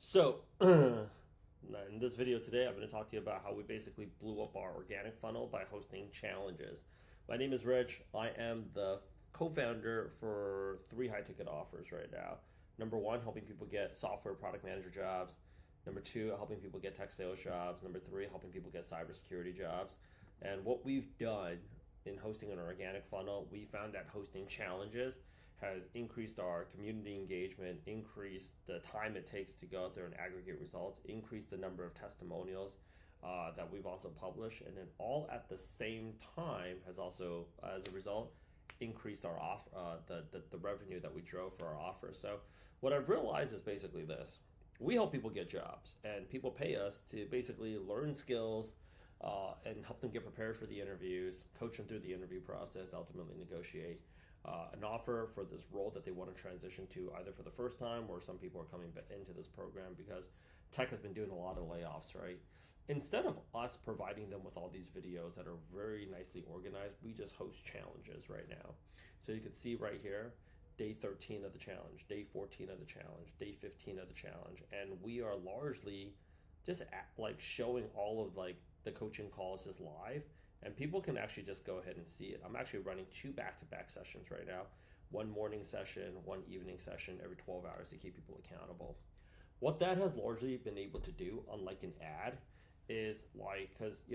So, in this video today, I'm going to talk to you about how we basically blew up our organic funnel by hosting challenges. My name is Rich. I am the co founder for three high ticket offers right now. Number one, helping people get software product manager jobs. Number two, helping people get tech sales jobs. Number three, helping people get cybersecurity jobs. And what we've done in hosting an organic funnel, we found that hosting challenges has increased our community engagement, increased the time it takes to go out there and aggregate results, increased the number of testimonials that we've also published, and then all at the same time has also, as a result, increased our the revenue that we drove for our offers. So what I've realized is basically this: we help people get jobs, and people pay us to basically learn skills. And help them get prepared for the interviews, coach them through the interview process, ultimately negotiate an offer for this role that they want to transition to either for the first time, or some people are coming into this program because tech has been doing a lot of layoffs, right? Instead of us providing them with all these videos that are very nicely organized, we just host challenges right now. So you can see right here, day 13 of the challenge, day 14 of the challenge, day 15 of the challenge. And we are largely just like showing all of like the coaching calls just live, and people can actually just go ahead and see it. I'm actually running two back-to-back sessions right now, one morning session, one evening session every 12 hours to keep people accountable. What that has largely been able to do, unlike an ad, is like, because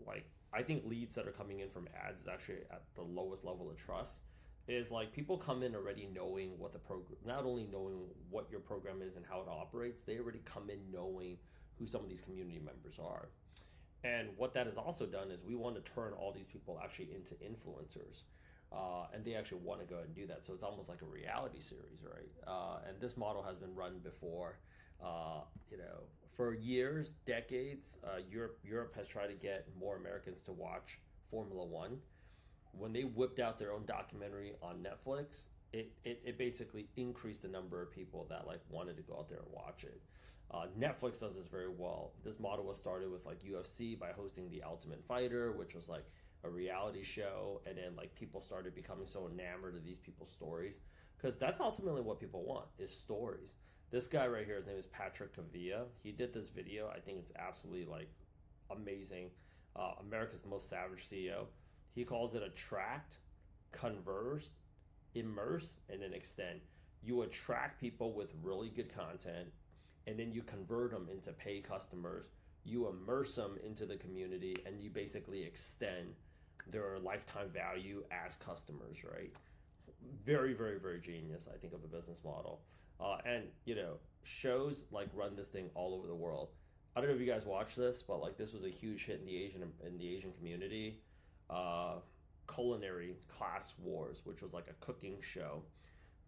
like I think leads that are coming in from ads is actually at the lowest level of trust. Is like people come in already knowing what the program, not only knowing what your program is and how it operates, they already come in knowing who some of these community members are. And what that has also done is we want to turn all these people actually into influencers. And they actually want to go and do that. So it's almost like a reality series, right? And this model has been run before, for years, decades. Europe has tried to get more Americans to watch Formula One. When they whipped out their own documentary on Netflix, it basically increased the number of people that like wanted to go out there and watch it. Netflix does this very well. This model was started with like UFC by hosting The Ultimate Fighter, which was like a reality show, and then like people started becoming so enamored of these people's stories because that's ultimately what people want is stories. This guy right here, his name is Patrick Cavilla. He did this video. I think it's absolutely like amazing. America's Most Savage CEO. He calls it attract, converse, immerse, and then extend. You attract people with really good content, and then you convert them into paid customers. You immerse them into the community, and you basically extend their lifetime value as customers, right? Very, very, very genius, I think, of a business model. And shows like run this thing all over the world. I don't know if you guys watch this, but like this was a huge hit in the Asian community. uh, Culinary Class Wars, which was like a cooking show.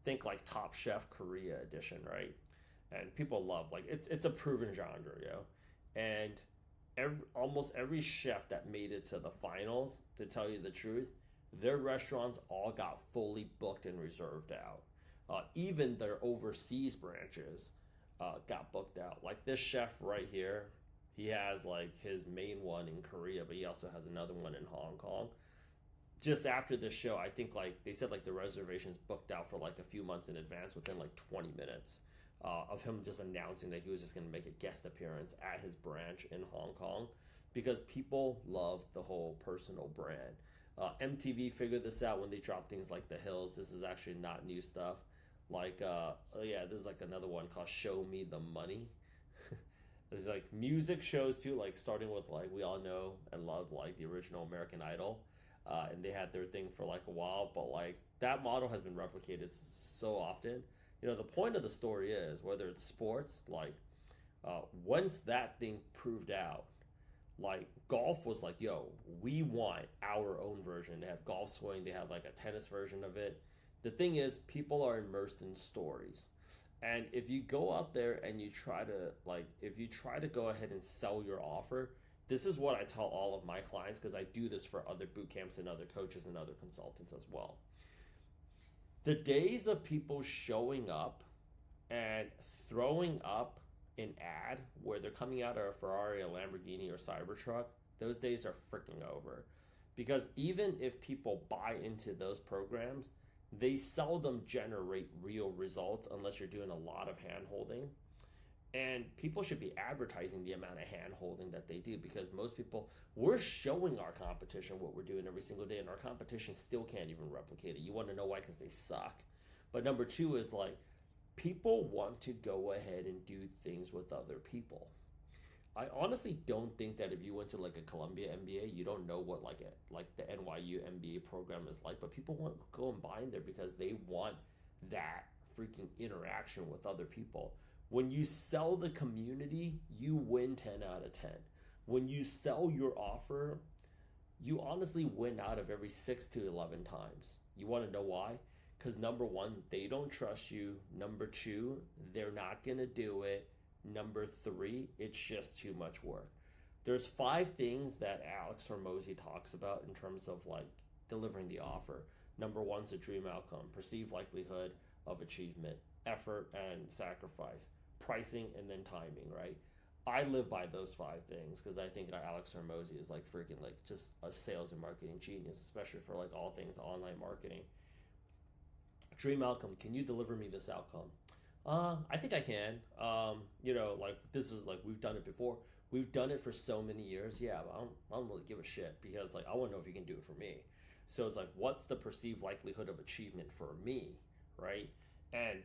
Think like Top Chef Korea edition, right? And people love like it's a proven genre, And almost every chef that made it to the finals, to tell you the truth, their restaurants all got fully booked and reserved out. Even their overseas branches got booked out. Like this chef right here, he has like his main one in Korea, but he also has another one in Hong Kong. Just after this show, I think like they said like the reservations booked out for like a few months in advance within like 20 minutes of him just announcing that he was just going to make a guest appearance at his branch in Hong Kong because people love the whole personal brand. MTV figured this out when they dropped things like The Hills. This is actually not new stuff. Like, oh yeah, this is like another one called Show Me the Money. There's like music shows too, like starting with like we all know and love like the original American Idol, and they had their thing for like a while. But like that model has been replicated so often. The point of the story is whether it's sports, like once that thing proved out, like golf was like, yo, we want our own version. They have golf swing, they have like a tennis version of it. The thing is, people are immersed in stories. And if you go out there and you try to like if you try to go ahead and sell your offer, this is what I tell all of my clients because I do this for other boot camps and other coaches and other consultants as well. The days of people showing up and throwing up an ad where they're coming out of a Ferrari, a Lamborghini, or Cybertruck, those days are freaking over. Because even if people buy into those programs, they seldom generate real results unless you're doing a lot of hand holding. And people should be advertising the amount of hand holding that they do, because most people, we're showing our competition what we're doing every single day, and our competition still can't even replicate it. You want to know why? Because they suck. But number two is like, people want to go ahead and do things with other people. I honestly don't think that if you went to like a Columbia MBA, you don't know what like the NYU MBA program is like. But people want to go and buy in there because they want that freaking interaction with other people. When you sell the community, you win 10 out of 10. When you sell your offer, you honestly win out of every 6 to 11 times. You want to know why? Because number one, they don't trust you. Number two, they're not going to do it. Number three, it's just too much work. There's 5 things that Alex Hormozy talks about in terms of like delivering the offer. Number one's the dream outcome, perceived likelihood of achievement, effort and sacrifice, pricing, and then timing, right? I live by those 5 things because I think that Alex Hormozy is like freaking like just a sales and marketing genius, especially for like all things online marketing. Dream outcome, can you deliver me this outcome? I think I can. Like this is like we've done it before. We've done it for so many years. Yeah, but I don't really give a shit because like I want to know if you can do it for me. So it's like, what's the perceived likelihood of achievement for me, right? And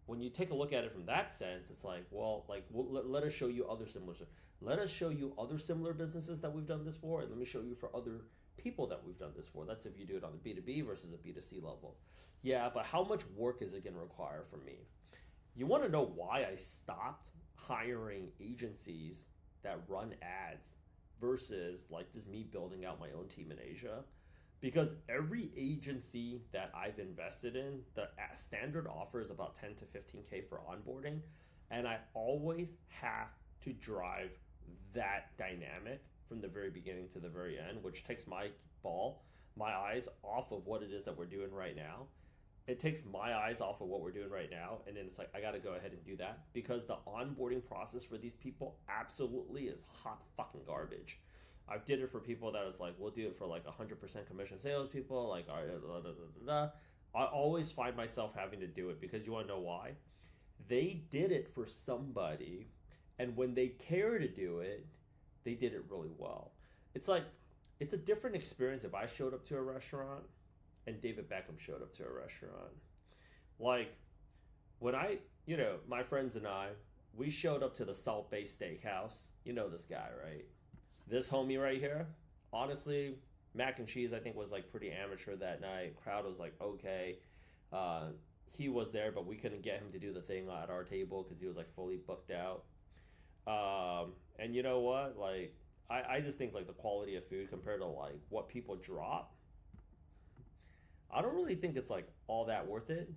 when you take a look at it from that sense, it's like, let us show you other similar. Let us show you other similar businesses that we've done this for, and let me show you for other people that we've done this for. That's if you do it on a B2B versus a B2C level. Yeah, but how much work is it going to require from me? You want to know why I stopped hiring agencies that run ads versus like just me building out my own team in Asia? Because every agency that I've invested in, the standard offer is about 10 to 15K for onboarding. And I always have to drive that dynamic from the very beginning to the very end, which takes my eyes off of what it is that we're doing right now. It takes my eyes off of what we're doing right now. And then it's like, I got to go ahead and do that because the onboarding process for these people absolutely is hot fucking garbage. I've did it for people that is like, we'll do it for like 100% commission salespeople. Like, I always find myself having to do it because you want to know why? They did it for somebody, and when they care to do it, they did it really well. It's like, it's a different experience if I showed up to a restaurant and David Beckham showed up to a restaurant. Like, when my friends and I, we showed up to the Salt Bay Steakhouse. You know this guy, right? This homie right here, honestly, mac and cheese I think was like pretty amateur that night. Crowd was like okay. He was there, but we couldn't get him to do the thing at our table because he was like fully booked out. And you know what? Like I just think like the quality of food compared to like what people drop, I don't really think it's like all that worth it.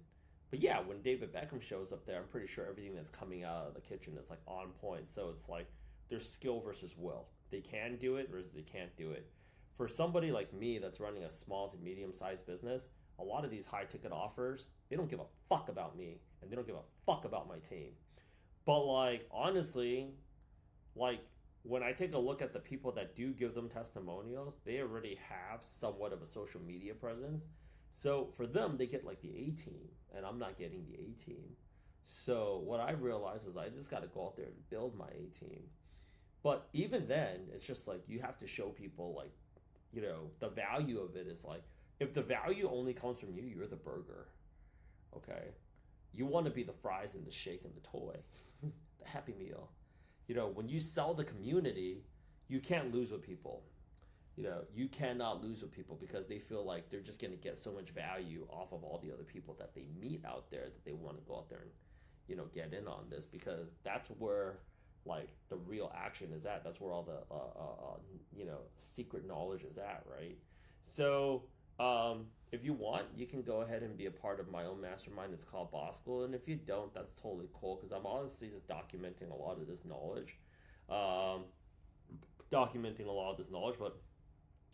But yeah, when David Beckham shows up there, I'm pretty sure everything that's coming out of the kitchen is like on point. So it's like there's skill versus will. They can do it versus they can't do it. For somebody like me that's running a small to medium sized business, a lot of these high ticket offers, they don't give a fuck about me and they don't give a fuck about my team. But like honestly, like when I take a look at the people that do give them testimonials, they already have somewhat of a social media presence. So for them, they get like the A team, and I'm not getting the A team. So what I realized is I just got to go out there and build my A team. But even then, it's just like you have to show people like, the value of it is like, if the value only comes from you, you're the burger. Okay? You want to be the fries and the shake and the toy, the Happy Meal. When you sell the community, you can't lose with people. You cannot lose with people because they feel like they're just going to get so much value off of all the other people that they meet out there that they want to go out there and, get in on this because that's where like the real action is at. That's where all the, secret knowledge is at, right? So if you want, you can go ahead and be a part of my own mastermind. It's called Skool. And if you don't, that's totally cool because I'm honestly just documenting a lot of this knowledge. But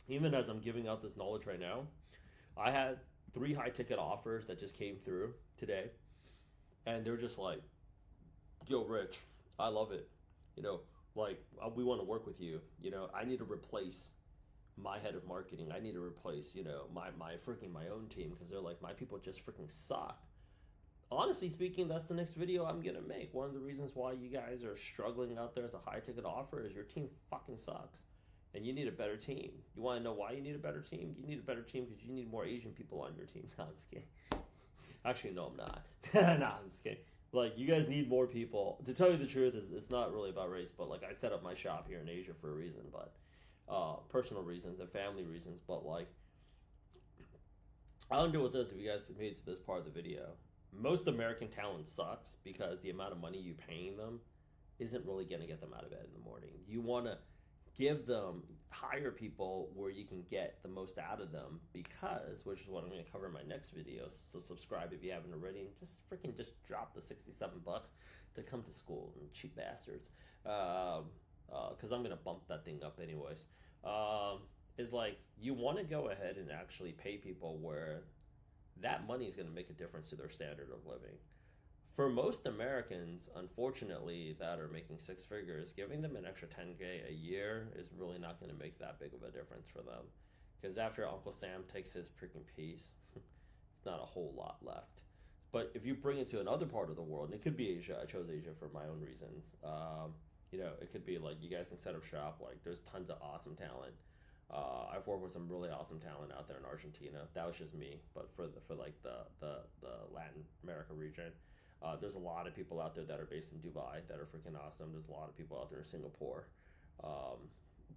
even as I'm giving out this knowledge right now, I had 3 high ticket offers that just came through today. And they're just like, yo, Rich, I love it. We want to work with you. I need to replace my head of marketing. I need to replace, my own team because they're like, my people just freaking suck. honestly speaking, that's the next video I'm gonna make. One of the reasons why you guys are struggling out there as a high ticket offer is your team fucking sucks. And you need a better team. You want to know why you need a better team? You need a better team because you need more Asian people on your team. No, I'm just kidding. Actually, no, I'm not. No, I'm just kidding. Like, you guys need more people. To tell you the truth, it's not really about race, but like, I set up my shop here in Asia for a reason, but personal reasons and family reasons. But like, I'll do with this if you guys made it to this part of the video. Most American talent sucks because the amount of money you're paying them isn't really going to get them out of bed in the morning. You want to hire people where you can get the most out of them because, which is what I'm going to cover in my next video. So subscribe if you haven't already, and just drop the $67 to come to Skool, and cheap bastards. Because I'm going to bump that thing up anyways. Is like, you want to go ahead and actually pay people where that money is going to make a difference to their standard of living. For most Americans, unfortunately, that are making six figures, giving them an extra $10K a year is really not going to make that big of a difference for them. Because after Uncle Sam takes his freaking piece, it's not a whole lot left. But if you bring it to another part of the world, and it could be Asia, I chose Asia for my own reasons. You know, it could be like, you guys can set up shop. Like, there's tons of awesome talent. I've worked with some really awesome talent out there in Argentina. That was just me, but for like the Latin America region. There's a lot of people out there that are based in Dubai that are freaking awesome. There's a lot of people out there in Singapore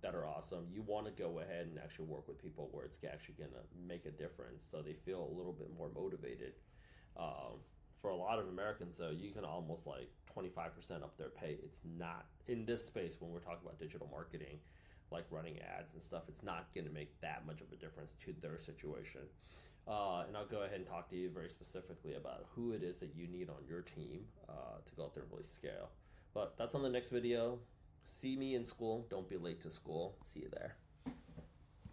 that are awesome. You want to go ahead and actually work with people where it's actually going to make a difference so they feel a little bit more motivated. For a lot of Americans, though, you can almost like 25% up their pay. It's not, in this space when we're talking about digital marketing, like running ads and stuff, it's not going to make that much of a difference to their situation. And I'll go ahead and talk to you very specifically about who it is that you need on your team to go out there and really scale. But that's on the next video. See me in Skool. Don't be late to school. See you there.